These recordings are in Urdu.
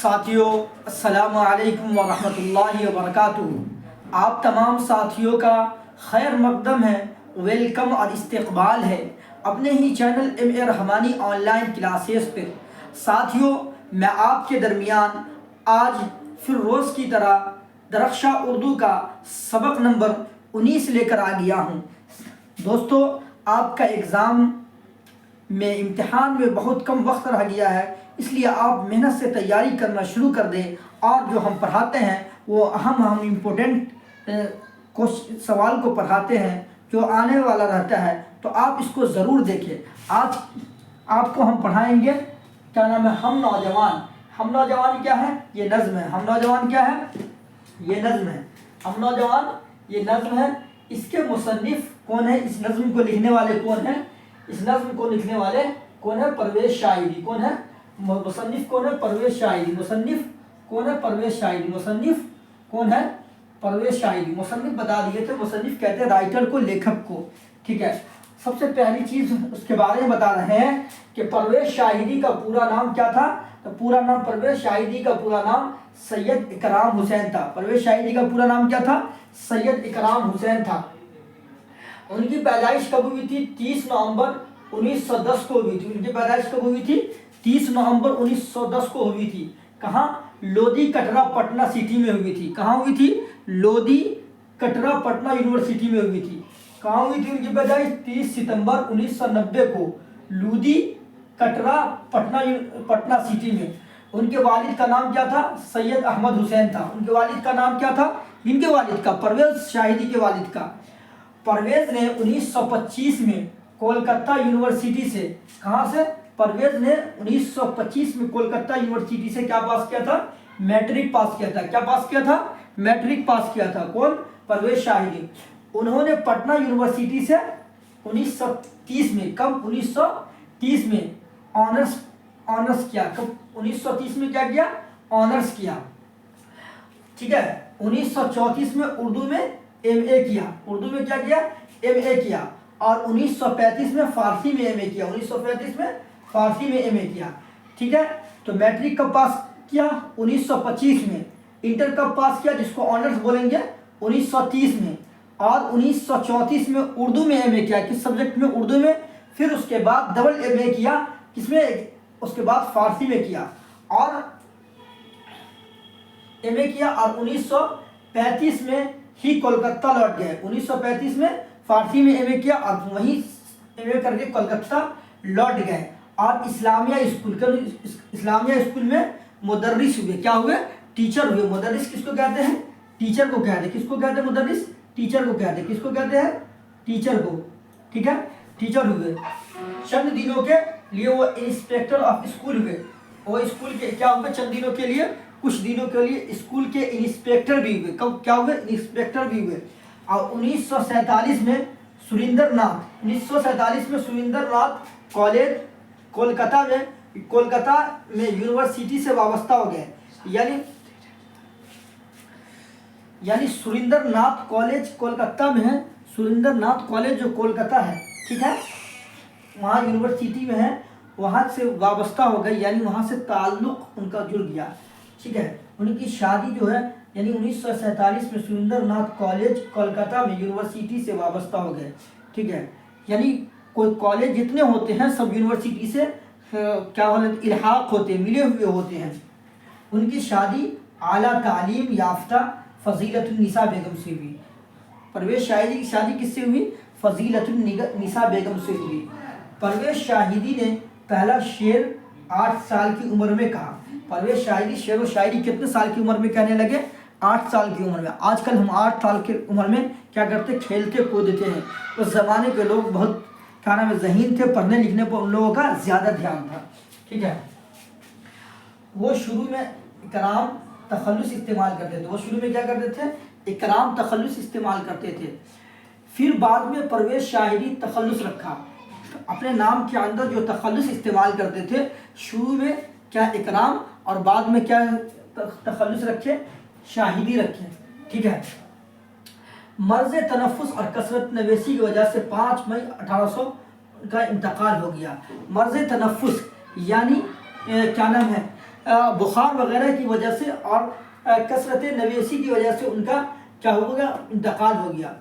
ساتھیوں السلام علیکم ورحمۃ اللہ وبرکاتہ۔ آپ تمام ساتھیوں کا خیر مقدم ہے، ویلکم اور استقبال ہے اپنے ہی channel M Rahmani online classes پر۔ ساتھیوں، میں آپ کے درمیان آج پھر روز کی طرح درخشاں اردو کا سبق نمبر 19 لے کر آ گیا ہوں۔ دوستو، آپ کا ایگزام میں امتحان میں بہت کم وقت رہ گیا ہے، اس لیے آپ محنت سے تیاری کرنا شروع کر دیں، اور جو ہم پڑھاتے ہیں وہ اہم امپورٹنٹ سوال کو پڑھاتے ہیں جو آنے والا رہتا ہے، تو آپ اس کو ضرور دیکھیں۔ آج آپ کو ہم پڑھائیں گے کیا نام ہے، ہم نوجوان۔ ہم نوجوان کیا ہے؟ یہ نظم ہے۔ ہم نوجوان کیا ہے؟ یہ نظم ہے۔ ہم نوجوان یہ نظم ہے۔ اس کے مصنف کون ہے؟ اس نظم کو لکھنے والے کون ہیں؟ اس نظم کو لکھنے والے کون ہے؟ پرویز شاعری۔ کون ہے؟ مصنف کون ہے؟ پرویز شاعری۔ مصنف کون ہے؟ پرویز شاعری۔ مصنف کون ہے؟ پرویز شاعری۔ مصنف بتا دیے تھے، مصنف کہتے ہیں رائٹر کو، لیکھک کو، ٹھیک ہے۔ سب سے پہلی چیز اس کے بارے میں بتا رہے ہیں کہ پرویز شاعری کا پورا نام کیا تھا؟ تو پورا نام پرویز شاعری کا پورا نام سید اکرام حسین تھا۔ پرویز شاعری کا پورا نام کیا تھا؟ سید اکرام حسین تھا۔ ان کی پیدائش کب ہوئی تھی؟ 30 نومبر 1910 کو ہوئی تھی۔ ان کی پیدائش کب ہوئی تھی؟ 30 نومبر 1910 کو ہوئی تھی۔ کہاں؟ لودھی کٹرا پٹنہ سٹی میں ہوئی تھی۔ کہاں ہوئی تھی؟ لودھی کٹرا پٹنہ یونیورسٹی میں ہوئی تھی۔ کہاں ہوئی تھی ان کی پیدائش؟ 30 ستمبر 1990 کو لودھی کٹرا پٹنہ سٹی میں۔ ان کے والد کا نام کیا تھا؟ سید احمد حسین تھا۔ ان کے والد کا نام کیا تھا؟ ان کے والد کا، پرویز شاعری کے والد کا۔ پرویز نے 1925 میں کولکتہ یونیورسٹی سے، کہاں سے؟ پرویز نے 1925 میں کولکتہ یونیورسٹی سے کیا پاس کیا تھا؟ میٹرک پاس کیا تھا۔ کیا پاس کیا تھا؟ میٹرک پاس کیا تھا۔ کون؟ پرویز شاعری۔ انہوں نے پٹنہ یونیورسٹی سے 1930 میں، کب؟ 1930 میں آنرس کیا۔ کب 1930 میں کیا کیا؟ آنرس کیا، ٹھیک ہے۔ 1934 میں اردو میں ایم اے کیا۔ اردو میں کیا کیا؟ ایم اے کیا۔ اور 1935 میں فارسی میں ایم اے کیا۔ 1935 میں فارسی میں ایم اے کیا، ٹھیک ہے۔ تو میٹرک کب پاس کیا؟ 1925 میں۔ انٹر کب پاس کیا جس کو آنرس بولیں گے؟ 1930 میں۔ اور 1934 میں اردو میں ایم اے کیا۔ کس سبجیکٹ میں؟ اردو میں۔ پھر اس کے بعد ڈبل ایم اے کیا، کس میں؟ اس کے بعد فارسی میں کیا، اور ایم اے کیا، اور 1935 میں ہی کولکتہ لوٹ گئے۔ 1935 میں فارسی میں ایم اے کیا اور وہیں ایم اے کر کے کولکتہ لوٹ گئے، اور اسلامیہ اسکول میں مدرس ہوئے۔ کیا ہوئے؟ ٹیچر ہوئے۔ مدرس کس کو کہتے ہیں؟ ٹیچر کو کہتے ہیں۔ کس کو کہتے ہیں مدرس؟ ٹیچر کو کہتے ہیں۔ کس کو کہتے ہیں؟ ٹیچر کو، ٹھیک ہے۔ ٹیچر ہوئے۔ چند دنوں کے لیے وہ انسپیکٹر آف اسکول ہوئے۔ وہ اسکول کے کیا ہوئے؟ چند دنوں کے لیے، کچھ دنوں کے لیے اسکول کے انسپیکٹر بھی ہوئے۔ کب کیا ہوئے؟ انسپیکٹر بھی ہوئے۔ اور 1947 میں سریندر ناتھ کالج کولکتہ میں یونیورسٹی سے وابستہ ہو گئے۔ یعنی سریندر ناتھ کالج کولکتہ میں ہے۔ سریندر ناتھ کالج جو کولکتہ ہے، ٹھیک ہے، وہاں یونیورسٹی میں ہے، وہاں سے وابستہ ہو گئے، یعنی وہاں سے تعلق ان کا جڑ گیا، ٹھیک ہے۔ ان کی شادی جو ہے، یعنی 1947 میں سریندر ناتھ کالج کولکتہ میں یونیورسٹی سے وابستہ ہو گئے، ٹھیک ہے۔ یعنی کوئی کالج جتنے ہوتے ہیں سب یونیورسٹی سے کیا الحاق ہوتے ہیں، ملے ہوئے ہوتے ہیں۔ ان کی شادی اعلیٰ تعلیم یافتہ فضیلت النساء بیگم سے ہوئی۔ پرویز شاعری کی شادی کس سے ہوئی؟ فضیلت النساء بیگم سے ہوئی۔ پرویز شاعری نے پہلا شعر 8 سال کی عمر میں کہا۔ پرویز شاعری شعر و شاعری کتنے سال کی عمر میں کہنے لگے؟ 8 سال کی عمر میں۔ آج کل ہم 8 سال کی عمر میں کیا کرتے؟ کھیلتے کودتے ہیں۔ اس زمانے کے لوگ بہت کیا نام ہے، ذہین تھے، پڑھنے لکھنے پر ان لوگوں کا زیادہ دھیان تھا، ٹھیک ہے۔ وہ شروع میں اکرام تخلص استعمال کرتے تھے۔ وہ شروع میں کیا کرتے تھے؟ اکرام تخلص استعمال کرتے تھے۔ پھر بعد میں پرویز شاعری تخلص رکھا۔ اپنے نام کے اندر جو تخلص استعمال کرتے تھے، شروع میں کیا؟ اکرام، اور بعد میں کیا تخلص رکھے؟ شاہدی رکھے، ٹھیک ہے۔ مرض تنفس اور کثرت نویسی کی وجہ سے 5 مئی 1800 کا انتقال ہو گیا۔ مرض تنفس یعنی کیا نام ہے، بخار وغیرہ کی وجہ سے اور کثرت نویسی کی وجہ سے ان کا کیا ہو گیا، انتقال ہو گیا،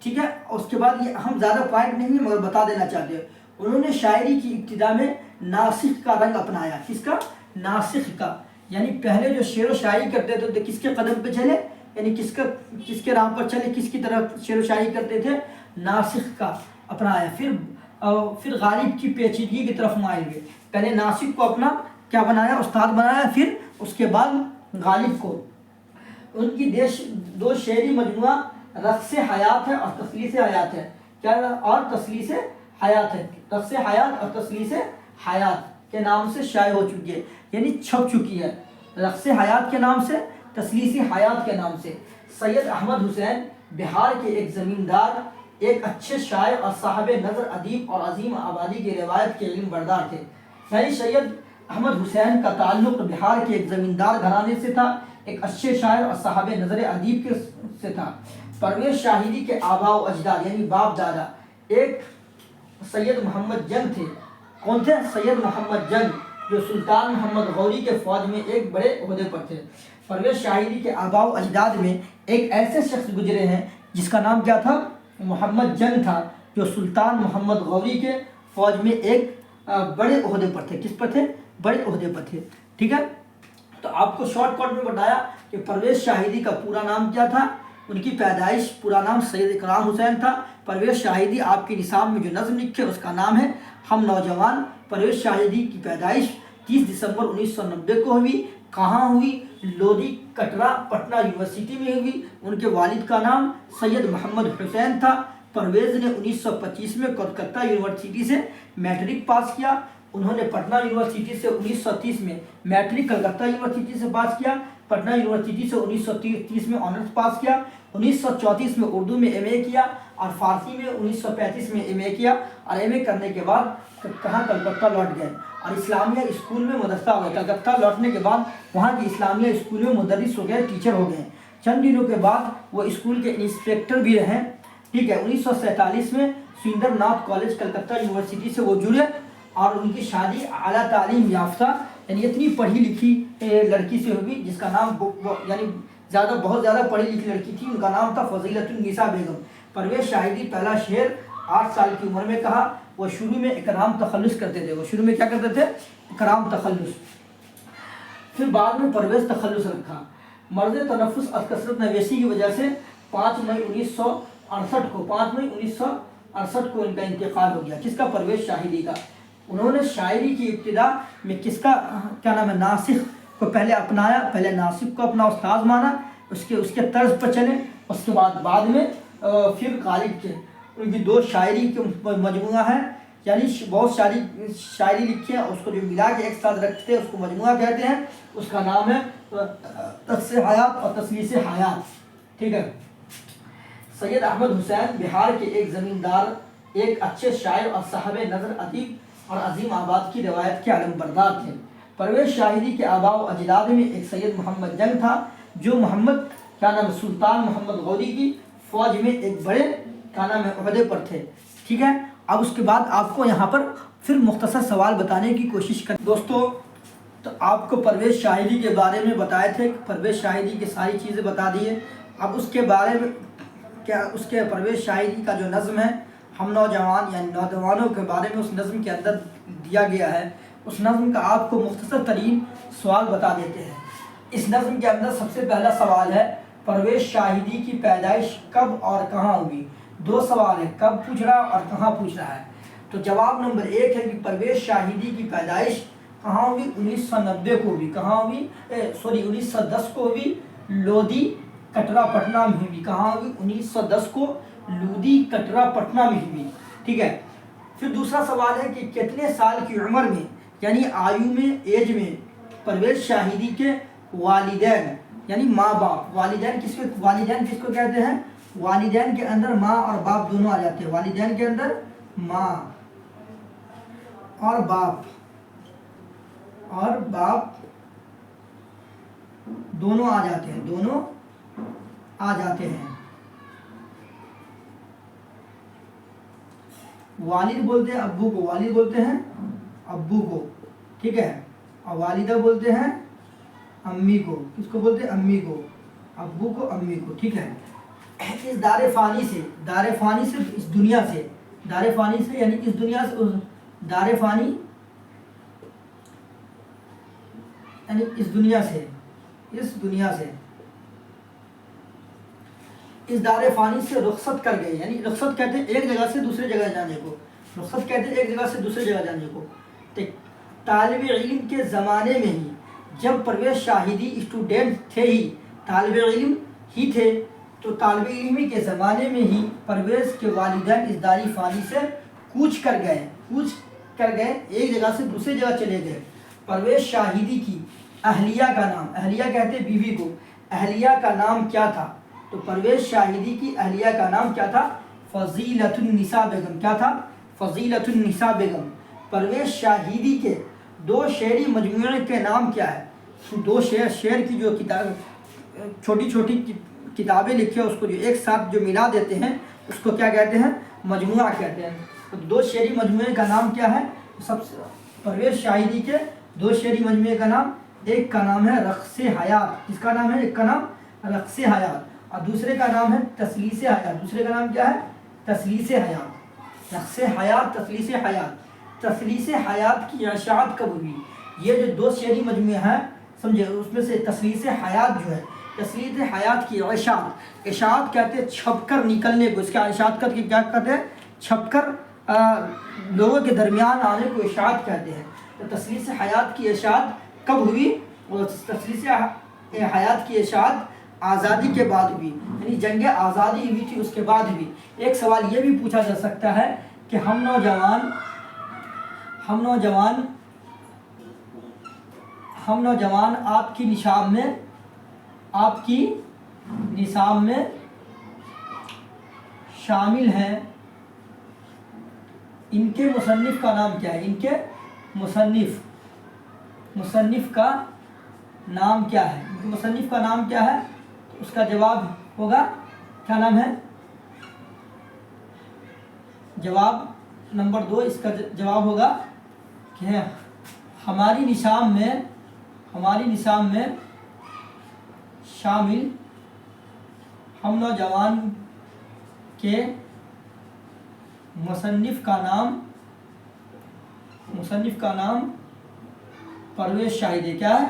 ٹھیک ہے۔ اس کے بعد یہ ہم زیادہ پوائنٹ نہیں مگر بتا دینا چاہتے ہیں، انہوں نے شاعری کی ابتدا میں ناسخ کا رنگ اپنایا۔ کس کا؟ ناسخ کا، یعنی پہلے جو شعر و شاعری کرتے تھے تو کس کے قدم پہ چلے، یعنی کس کے راہ پر چلے، کس کی طرف شعر و شاعری کرتے تھے، ناسخ کا اپنایا۔ پھر غالب کی پیچیدگی کی طرف مائل ہوئے، پہلے ناسخ کو اپنا کیا بنایا، استاد بنایا، پھر اس کے بعد غالب کو۔ ان کی دو شعری مجموعہ رقص حیات ہے اور تثلیث حیات ہے، کیا اور تثلیث حیات ہے، رقص حیات اور تثلیث حیات کے نام سے شائع ہو چکی ہے، یعنی چھپ چکی ہے، رقص حیات کے نام سے، تثلیث حیات کے نام سے۔ سید احمد حسین بہار کے ایک زمیندار، ایک اچھے شاعر اور صاحب نظر، ادیب اور عظیم آبادی کی روایت کے علم بردار تھے۔ یعنی سید احمد حسین کا تعلق بہار کے ایک زمیندار گھرانے سے تھا، ایک اچھے شاعر اور صاحب نظر ادیب سے تھا۔ پرویز شاہدی کے آباء و اجداد یعنی باپ دادا ایک سید محمد جنگ تھے۔ کون تھے؟ سید محمد جنگ، جو سلطان محمد غوری کے فوج میں ایک بڑے عہدے پر تھے۔ پرویز شاہدی کے آباء و اجداد میں ایک ایسے شخص گزرے ہیں جس کا نام کیا تھا؟ محمد جنگ تھا، جو سلطان محمد غوری کے فوج میں ایک بڑے عہدے پر تھے۔ کس پر تھے؟ بڑے عہدے پر تھے، ٹھیک ہے۔ تو آپ کو شارٹ کٹ میں بتایا کہ پرویز شاہدی کا پورا نام کیا تھا، ان کی پیدائش پورا نام سید اکرام حسین تھا۔ پرویز شاہدی آپ کی نصاب میں جو نظم لکھے اس کا نام ہے ہم نوجوان۔ پرویز شاہدی کی پیدائش 30 دسمبر 1990 کو ہوئی۔ کہاں ہوئی؟ لودھی کٹرا پٹنہ یونیورسٹی میں ہوئی۔ ان کے والد کا نام سید محمد حسین تھا۔ پرویز نے 1925 میں کلکتہ یونیورسٹی سے میٹرک پاس کیا۔ انہوں نے پٹنہ یونیورسٹی سے 1930 میں میٹرک کلکتہ یونیورسٹی سے پاس کیا۔ پٹنہ یونیورسٹی سے 1930 میں آنرس پاس کیا۔ 1934 میں اردو میں ایم اے کیا اور فارسی میں 1935 میں ایم اے کیا، اور ایم اے کرنے کے بعد کہاں کلکتہ لوٹ گئے اور اسلامیہ اسکول میں مدرسہ ہو گئے۔ کلکتہ لوٹنے کے بعد وہاں کی اسلامیہ اسکول میں مدرس ہو گئے، ٹیچر ہو گئے۔ چند دنوں کے بعد وہ اسکول کے انسپیکٹر بھی رہے، ٹھیک ہے۔ 1947 میں سریندر ناتھ کالج کلکتہ یونیورسٹی سے وہ جڑے اور ان کی شادی اعلیٰ تعلیم یافتہ یعنی اتنی پڑھی لکھی لڑکی سے ہوئی جس کا نام یعنی بہت زیادہ پڑھی لکھی لڑکی تھی، ان کا نام تھا فضیلۃ النساء بیگم۔ پرویز شاہدی پہلا شعر 8 سال کی عمر میں کہا۔ وہ شروع میں اکرام تخلص کرتے تھے، وہ شروع میں کیا کرتے تھے؟ اکرام تخلص۔ پھر بعد میں پرویز تخلص رکھا۔ مرض تنفس اور کثرت نویسی کی وجہ سے 5 مئی 1968 کو ان کا انتقال ہو گیا۔ کس کا؟ پرویز شاہدی کا۔ انہوں نے شاعری کی ابتدا میں کس کا کیا نام ہے؟ ناسخ کو پہلے اپنایا، پہلے ناسخ کو اپنا استاد مانا، اس کے طرز پر چلے، اس کے بعد میں پھر غالب کے ان کی 2 شاعری کے مجموعہ ہے، یعنی بہت ساری شاعری لکھی ہے، اس کو جو ملا کے ایک ساتھ رکھتے ہیں اس کو مجموعہ کہتے ہیں، اس کا نام ہے رقص حیات اور تثلیث حیات، ٹھیک ہے۔ سید احمد حسین بہار کے ایک زمیندار، ایک اچھے شاعر اور صاحب نظر ادیب اور عظیم آباد کی روایت کے علم بردار تھے۔ پرویز شاہدی کے آباء و اجداد میں ایک سید محمد جنگ تھا، جو سلطان محمد غوری کی فوج میں ایک بڑے عہدے پر تھے، ٹھیک ہے۔ اب اس کے بعد آپ کو یہاں پر پھر مختصر سوال بتانے کی کوشش کریں دوستو۔ تو آپ کو پرویز شاہدی کے بارے میں بتائے تھے، پرویز شاہدی کی ساری چیزیں بتا دیے۔ اب اس کے بارے میں اس کے پرویز شاہدی کا جو نظم ہے ہم نوجوان، یعنی نوجوانوں کے بارے میں اس نظم کے اندر دیا گیا ہے، اس نظم کا آپ کو مختصر ترین سوال بتا دیتے ہیں۔ اس نظم کے اندر سب سے پہلا سوال ہے پرویز شاہدی کی پیدائش کب اور کہاں ہوئی؟ 2 سوال ہیں، کب پوچھ رہا اور کہاں پوچھ رہا ہے۔ تو جواب نمبر 1 ہے کہ پرویز شاہدی کی پیدائش کہاں ہوئی؟ 1990 کو ہوئی۔ کہاں ہوئی؟ 1910 کو ہوئی، لودھی کٹرا پٹنہ میں ہوئی۔ کہاں ہوئی؟ 1910 کو لودھی کٹرا پٹنہ میں ہوئی، ٹھیک ہے۔ پھر دوسرا سوال ہے کہ کتنے سال کی عمر میں، یعنی آیو میں، ایج میں، پرویز شاہدی کے والدین یعنی ماں باپ، والدین کس کو کہتے ہیں؟ والدین کے اندر ماں اور باپ دونوں آ جاتے ہیں، والدین کے اندر ماں اور باپ دونوں آ جاتے ہیں، والد بولتے ہیں ابو کو، والد بولتے ہیں ابو کو، ٹھیک ہے۔ اور والدہ بولتے ہیں امی کو. کس کو بولتے ہیں؟ امی کو. ابو کو امی کو. ٹھیک ہے. اس دار فانی سے اس دنیا سے، دار فانی سے یعنی اس دنیا سے دار فانی یعنی اس دنیا سے اس دار فانی سے رخصت کر گئے. یعنی رخصت کہتے ہیں ایک جگہ سے دوسری جگہ جانے کو. رخصت کہتے ہیں ایک جگہ سے دوسری جگہ جانے کو. طالب علم کے زمانے میں ہی جب پرویز شاہدی اسٹوڈنٹ تھے ہی، طالب علم ہی تھے، تو طالب علمی کے زمانے میں ہی پرویز کے والدین اس دار فانی سے کوچ کر گئے ایک جگہ سے دوسری جگہ چلے گئے. پرویز شاہدی کی اہلیہ کا نام، اہلیہ کہتے ہیں بیوی کو، اہلیہ کا نام کیا تھا؟ تو پرویز شاہدی کی اہلیہ کا نام کیا تھا؟ فضیلۃ النساء بیگم. کیا تھا؟ فضیلۃ النساء بیگم. پرویز شاہدی کے 2 شعری مجموعے کے نام کیا ہے؟ 2 شعر کی جو کتاب، چھوٹی چھوٹی کتابیں لکھی ہیں، اس کو جو ایک ساتھ جو ملا دیتے ہیں اس کو کیا کہتے ہیں؟ مجموعہ کہتے ہیں. تو 2 شعری مجموعے کا نام کیا ہے؟ پرویز شاہدی کے 2 شعری مجموعے کا نام، ایک کا نام ہے رقص حیات. کس کا نام ہے؟ ایک کا نام رقص حیات، اور دوسرے کا نام ہے تسلیس حیات. دوسرے کا نام کیا ہے؟ تسلیس حیات. رقص حیات، تسلیس حیات. تسلیس حیات کی اشاعت کب ہوئی؟ یہ جو 2 شعری مجموعے ہیں سمجھے، اس میں سے تسلیس حیات جو ہے، تسلیس حیات کی اشاعت کہتے ہیں چھپ کر نکلنے کو. اس کا اشاعت کر کے کیا کہتے ہیں؟ چھپ کر لوگوں کے درمیان آنے کو اشاعت کہتے ہیں. تو تسلیس حیات کی اشاعت کب ہوئی؟ اور تسلیس حیات کی اشاعت آزادی کے بعد ہوئی، یعنی جنگ آزادی ہوئی تھی اس کے بعد ہوئی. ایک سوال یہ بھی پوچھا جا سکتا ہے کہ ہم نوجوان آپ کی نصاب میں شامل ہیں، ان کے مصنف کا نام کیا ہے؟ ان کے مصنف کا نام کیا ہے؟ ان کے مصنف کا نام کیا ہے؟ تو اس کا جواب ہوگا کیا نام ہے؟ جواب نمبر 2 اس کا جواب ہوگا کہ ہماری نصاب میں شامل ہم نوجوان کے مصنف کا نام پرویز شاہدی. کیا ہے؟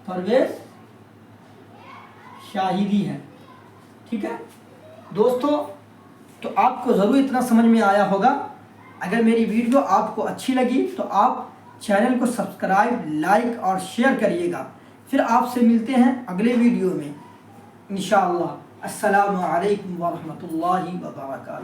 پرویز شاہدی ہے. ٹھیک ہے دوستو، تو آپ کو ضرور اتنا سمجھ میں آیا ہوگا. اگر میری ویڈیو آپ کو اچھی لگی تو آپ چینل کو سبسکرائب، لائک اور شیئر کریے گا. پھر آپ سے ملتے ہیں اگلے ویڈیو میں انشاءاللہ. السلام علیکم ورحمۃ اللہ وبرکاتہ.